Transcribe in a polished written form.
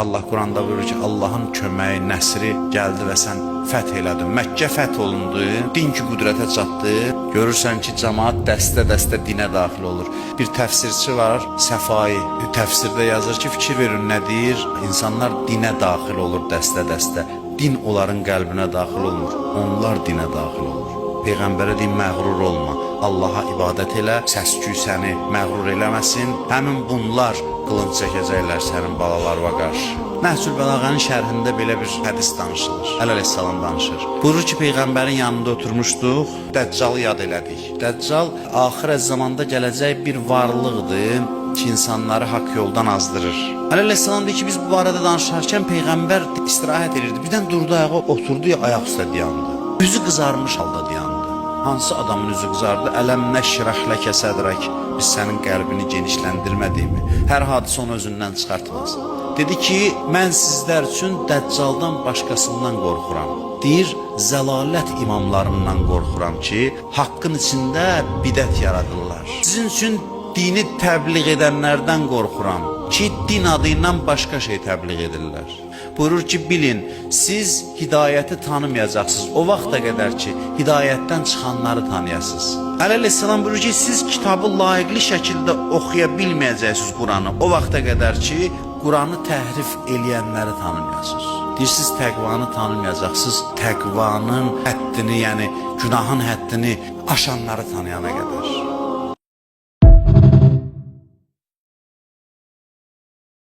Allah Quranda buyurur ki, Allahın köməyi, nəsri gəldi və sən fəth elədin. Məkkə fəth olundu, din ki qüdrətə çatdı. Görürsən ki, cəmaat dəstə-dəstə dinə daxil olur. Bir təfsirçi var, Səfai. Təfsirdə yazır ki, fikir verin nə deyir? İnsanlar dinə daxil olur dəstə-dəstə. Din onların qəlbinə daxil olmur, onlar dinə daxil olur. Peyğəmbərə deyim, məğrur olma. Allaha ibadət elə, səs-küy səni məğrur eləməsin. Həmin bunlar qılınc çəkəcəklər sənin balalarına qarşı. Nəhcül Bəlağənin şərhində belə bir hədis danışılır. Əleyhissalam danışır. Buyurur ki, Peyğəmbərin yanında oturmuşduq, Dəccalı yad elədik. Dəccal axirət zamanda gələcək bir varlıqdır ki, insanları haqq yoldan azdırır. Əleyhissalam deyir ki, biz bu barədə danışarkən Peyğəmbər istirahət edirdi. Birdən durdu ayağa, oturdu, ayaq üstə dayandı. Üzü qızarmış halda dayandı. Hansı adamın üzü qızardı? Ələm nəşrəh ləkə sədrək. Biz sənin qəlbini genişləndirmədiyimi, hər hadisə onu özündən çıxartmaz. Dedi ki, mən sizlər üçün Dəccaldan başqasından qorxuram. Deyir, zəlalət imamlarından qorxuram ki, haqqın içində bidət yaradırlar. Sizin üçün dini təbliğ edənlərdən qorxuram ki, din adı ilə başqa şey təbliğ edirlər. Buyurur ki, bilin, siz hidayəti tanımayacaqsınız. O vaxta qədər ki, hidayətdən çıxanları tanıyasınız. Əleyhissalam buyurur ki, siz kitabı layiqli şəkildə oxuya bilməyəcəksiniz Quranı. O vaxta qədər ki, Quranı təhrif eləyənləri tanımayasınız. Deyirsiniz, təqvanı tanımayacaqsınız. Təqvanın həddini, yəni günahın həddini aşanları tanıyana qədər.